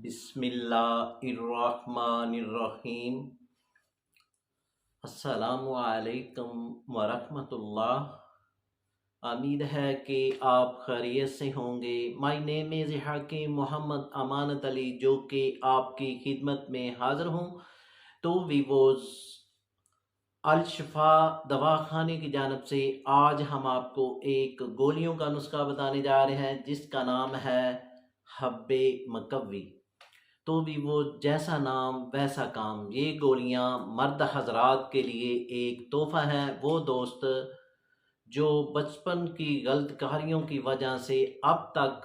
बिस्मिल्लाहिर्रहमानिर्रहीम। अस्सलामु अलैकुम वरहमतुल्लाह। उम्मीद है कि आप खैरियत से होंगे। माय नेम इज़ हकीम मोहम्मद अमानत अली, जो कि आपकी खिदमत में हाज़िर हूँ। तो वीवोज़ अल शिफा दवाखाने की जानब से आज हम आपको एक गोलियों का नुस्खा बताने जा रहे हैं, जिसका नाम है हब्बे मकवी। तो भी वो जैसा नाम वैसा काम। ये गोलियां मर्द हजरात के लिए एक तोहफा है। वो दोस्त जो बचपन की गलत कार्यों की वजह से अब तक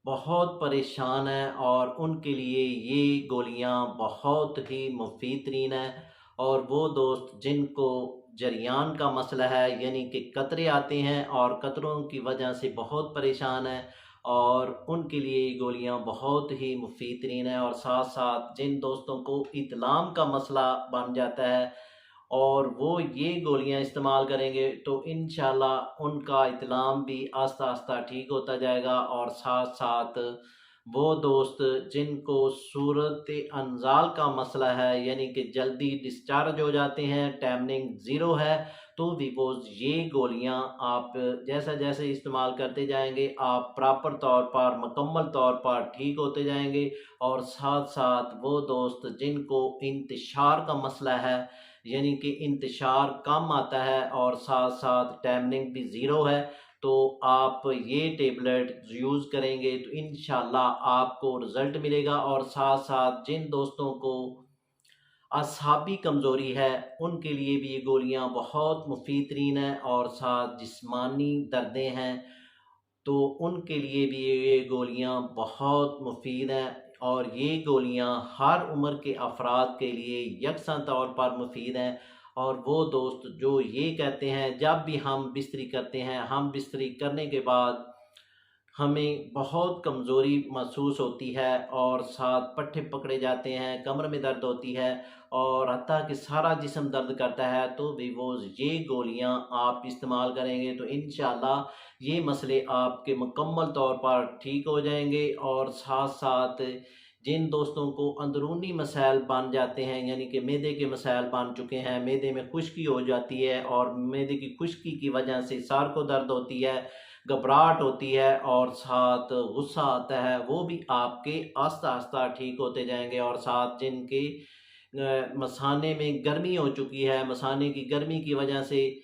बहुत परेशान है, और उनके लिए ये गोलियां बहुत ही मुफीद तरीन है। और वो दोस्त जिनको जरियान का मसला है, यानी कि कतरे आते हैं और कतरों की वजह से बहुत परेशान है, और उनके लिए ये गोलियां बहुत ही मुफीद तरीन है। और साथ साथ जिन दोस्तों को इतलाम का मसला बन जाता है और वो ये गोलियां इस्तेमाल करेंगे, तो इंशाल्लाह उनका इतलाम भी आस्ता आस्ता ठीक होता जाएगा। और साथ साथ वो दोस्त जिनको सूरत अनजाल का मसला है, यानी कि जल्दी डिस्चार्ज हो जाते हैं, टैमनिंग ज़ीरो है, तो विवोज ये गोलियां आप जैसा जैसे इस्तेमाल करते जाएंगे, आप प्रॉपर तौर पर मुकम्मल तौर पर ठीक होते जाएंगे। और साथ साथ वो दोस्त जिनको इंतशार का मसला है, यानी कि इंतशार कम आता है और साथ साथ टैमनिंग भी ज़ीरो है, तो आप ये टेबलेट यूज़ करेंगे तो इंशाल्लाह आपको रिज़ल्ट मिलेगा। और साथ साथ जिन दोस्तों को असाबी कमज़ोरी है, उनके लिए भी ये गोलियां बहुत मुफीद तरीन है। और साथ जिस्मानी दर्दें हैं, तो उनके लिए भी ये गोलियां बहुत मुफीद हैं। और ये गोलियां हर उम्र के अफराद के लिए यकसा तौर पर मुफीद हैं। और वो दोस्त जो ये कहते हैं, जब भी हम बिस्तरी करते हैं, हम बिस्तरी करने के बाद हमें बहुत कमज़ोरी महसूस होती है, और साथ पट्टे पकड़े जाते हैं, कमर में दर्द होती है, और हत्ता कि सारा जिस्म दर्द करता है, तो भी वो ये गोलियां आप इस्तेमाल करेंगे तो इंशाल्लाह ये मसले आपके मुकम्मल तौर पर ठीक हो जाएंगे। और साथ साथ जिन दोस्तों को अंदरूनी मसाइल बन जाते हैं, यानी कि मैदे के मसाइल बन चुके हैं, मैदे में खुश्की हो जाती है और मैदे की खुश्की की वजह से सार को दर्द होती है, घबराहट होती है, और साथ गुस्सा आता है, वो भी आपके आस्ता आस्ता ठीक होते जाएंगे। और साथ जिनके मसाने में गर्मी हो चुकी है, मसाने की गर्मी की वजह से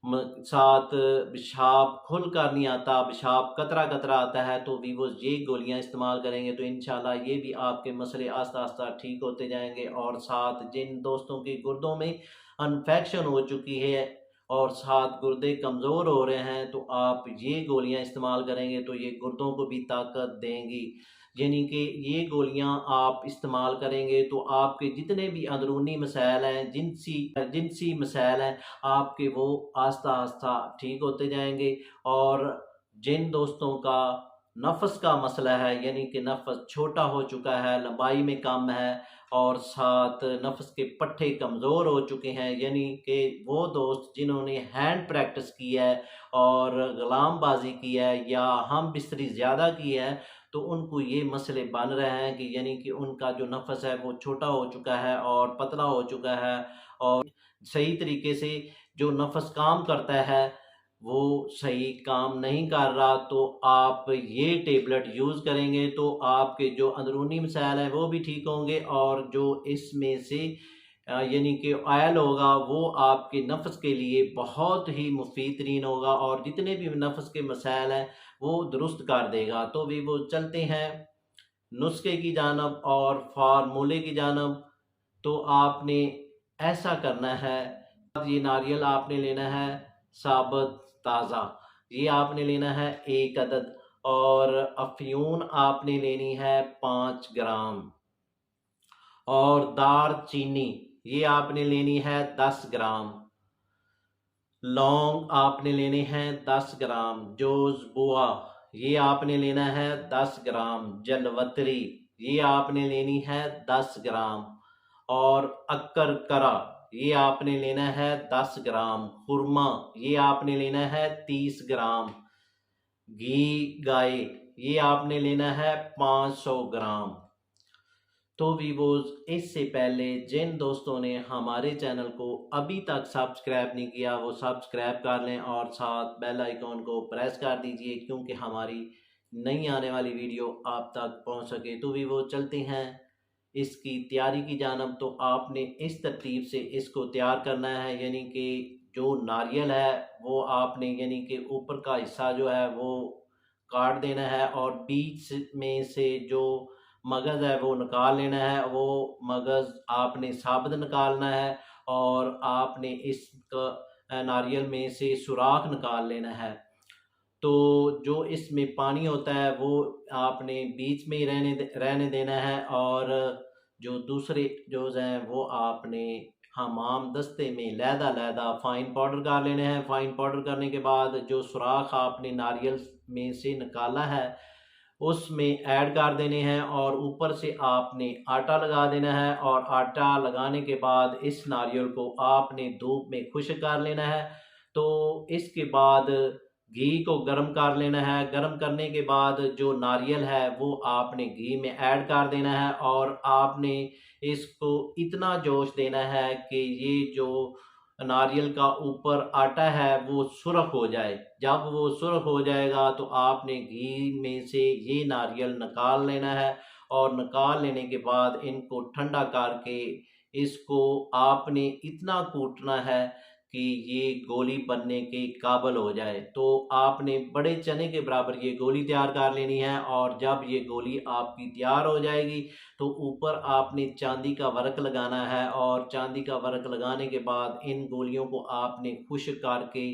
साथ पेशाब खुल कर नहीं आता, पेशाब कतरा कतरा आता है, तो भी वो ये गोलियां इस्तेमाल करेंगे तो इंशाल्लाह ये भी आपके मसले आस्ता आस्ता ठीक होते जाएंगे। और साथ जिन दोस्तों के गुर्दों में इन्फेक्शन हो चुकी है और साथ गुर्दे कमज़ोर हो रहे हैं, तो आप ये गोलियां इस्तेमाल करेंगे तो ये गुर्दों को भी ताकत देंगी। यानी कि ये गोलियां आप इस्तेमाल करेंगे तो आपके जितने भी अंदरूनी मसाइल हैं, जिनसी जिनसी मसाइल हैं, आपके वो आस्ता आस्ता ठीक होते जाएंगे। और जिन दोस्तों का नफ्स का मसला है, यानी कि नफ्स छोटा हो चुका है, लंबाई में कम है, और साथ नफ्स के पट्टे कमज़ोर हो चुके हैं, यानी कि वो दोस्त जिन्होंने हैंड प्रैक्टिस की है और गुलामबाजी की है या हम बिस्तरी ज़्यादा की है, तो उनको ये मसले बन रहे हैं कि यानी कि उनका जो नफस है वो छोटा हो चुका है और पतला हो चुका है, और सही तरीके से जो नफस काम करता है वो सही काम नहीं कर रहा। तो आप ये टेबलेट यूज़ करेंगे तो आपके जो अंदरूनी मसाइल हैं वो भी ठीक होंगे, और जो इसमें से यानी कि ऑयल होगा वो आपके नफ्स के लिए बहुत ही मुफीद तरीन होगा, और जितने भी नफ्स के मसाइल हैं वो दुरुस्त कर देगा। तो भी वो चलते हैं नुस्खे की जानब और फार्मूले की जानब। तो आपने ऐसा करना है, ये नारियल आपने लेना है साबुत ताज़ा, ये आपने लेना है 1 अदद, और अफ्यून आपने लेनी है 5 ग्राम, और दार चीनी ये आपने लेनी है 10 ग्राम, लौंग आपने लेने हैं 10 ग्राम, जोज बुआ ये आपने लेना है 10 ग्राम, जलवतरी ये आपने लेनी है 10 ग्राम, और अक्कर करा ये आपने लेना है 10 ग्राम, खुरमा ये आपने लेना है 30 ग्राम, घी गाय ये आपने लेना है 500 ग्राम। तो वीवोज़, इससे पहले जिन दोस्तों ने हमारे चैनल को अभी तक सब्सक्राइब नहीं किया वो सब्सक्राइब कर लें और साथ बेल आइकॉन को प्रेस कर दीजिए, क्योंकि हमारी नई आने वाली वीडियो आप तक पहुंच सके। तो वीवो, चलते हैं इसकी तैयारी की जानब। तो आपने इस तरतीब से इसको तैयार करना है, यानी कि जो नारियल है वो आपने, यानी कि ऊपर का हिस्सा जो है वो काट देना है और बीच में से जो मगज़ है वो निकाल लेना है। वो मगज़ आपने साबुत निकालना है और आपने इस नारियल में से सुराख निकाल लेना है। तो जो इसमें पानी होता है वो आपने बीच में ही रहने देना है और जो दूसरे जोज़ हैं वो आपने हमाम दस्ते में लहदा फ़ाइन पाउडर कर लेने हैं। फ़ाइन पाउडर करने के बाद जो सुराख आपने नारियल में से निकाला है उसमें ऐड कर देने हैं और ऊपर से आपने आटा लगा देना है। और आटा लगाने के बाद इस नारियल को आपने धूप में खुश्क कर लेना है। तो इसके बाद घी को गर्म कर लेना है। गर्म करने के बाद जो नारियल है वो आपने घी में ऐड कर देना है और आपने इसको इतना जोश देना है कि ये जो नारियल का ऊपर आटा है वो सुरख हो जाए। जब वो सुरख हो जाएगा तो आपने घी में से ये नारियल निकाल लेना है और निकाल लेने के बाद इनको ठंडा करके इसको आपने इतना कूटना है कि ये गोली बनने के काबिल हो जाए। तो आपने बड़े चने के बराबर ये गोली तैयार कर लेनी है और जब ये गोली आपकी तैयार हो जाएगी तो ऊपर आपने चांदी का वर्क लगाना है और चांदी का वर्क लगाने के बाद इन गोलियों को आपने खुश्क करके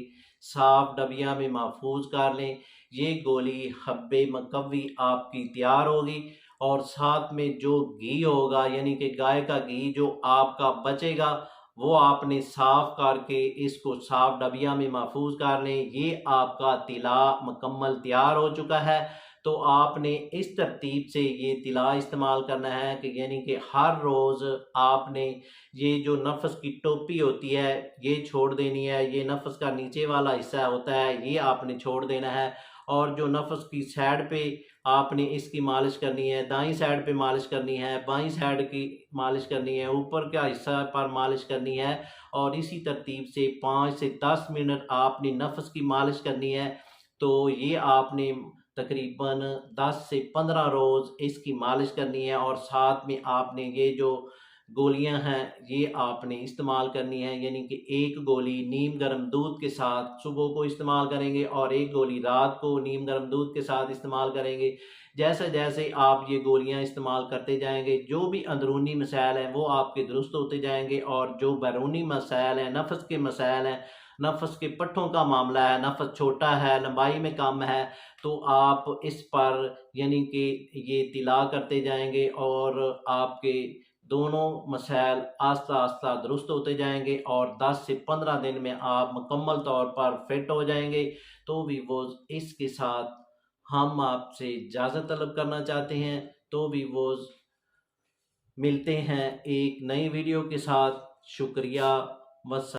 साफ डबिया में महफूज कर लें। ये गोली हब्बे मकवी आपकी तैयार होगी और साथ में जो घी होगा, यानी कि गाय का घी जो आपका बचेगा, वो आपने साफ करके इसको साफ डबिया में महफूज कर लें। ये आपका तिला मुकम्मल तैयार हो चुका है। तो आपने इस तरतीब से ये तिला इस्तेमाल करना है कि यानी कि हर रोज़ आपने ये जो नफ़स की टोपी होती है ये छोड़ देनी है। ये नफ़स का नीचे वाला हिस्सा होता है ये आपने छोड़ देना है और जो नफ़स की साइड पे आपने इसकी मालिश करनी है, दाईं साइड पे मालिश करनी है, बाईं साइड की मालिश करनी है, ऊपर का हिस्सा पर मालिश करनी है। और इसी तरतीब से 5 से 10 मिनट आपने नफ़स की मालिश करनी है। तो ये आपने तकरीबन 10 से 15 रोज़ इसकी मालिश करनी है और साथ में आपने ये जो गोलियां हैं ये आपने इस्तेमाल करनी है, यानी कि एक गोली नीम गर्म दूध के साथ सुबह को इस्तेमाल करेंगे और एक गोली रात को नीम गर्म दूध के साथ इस्तेमाल करेंगे। जैसे जैसे आप ये गोलियां इस्तेमाल करते जाएंगे जो भी अंदरूनी मसाइल हैं वो आपके दुरुस्त होते जाएंगे और जो बैरूनी मसाइल हैं, नफ़स के मसाइल हैं, नफ़स के पट्ठों का मामला है, नफ़स छोटा है, लंबाई में कम है, तो आप इस पर यानी कि ये तिला करते जाएंगे और आपके दोनों मसाइल आस्ता आस्ता दुरुस्त होते जाएंगे और 10 से 15 दिन में आप मुकम्मल तौर पर फिट हो जाएंगे। तो वीवोज़, इसके साथ हम आपसे इजाज़त तलब करना चाहते हैं। तो वीवोज़, मिलते हैं एक नई वीडियो के साथ। शुक्रिया। वस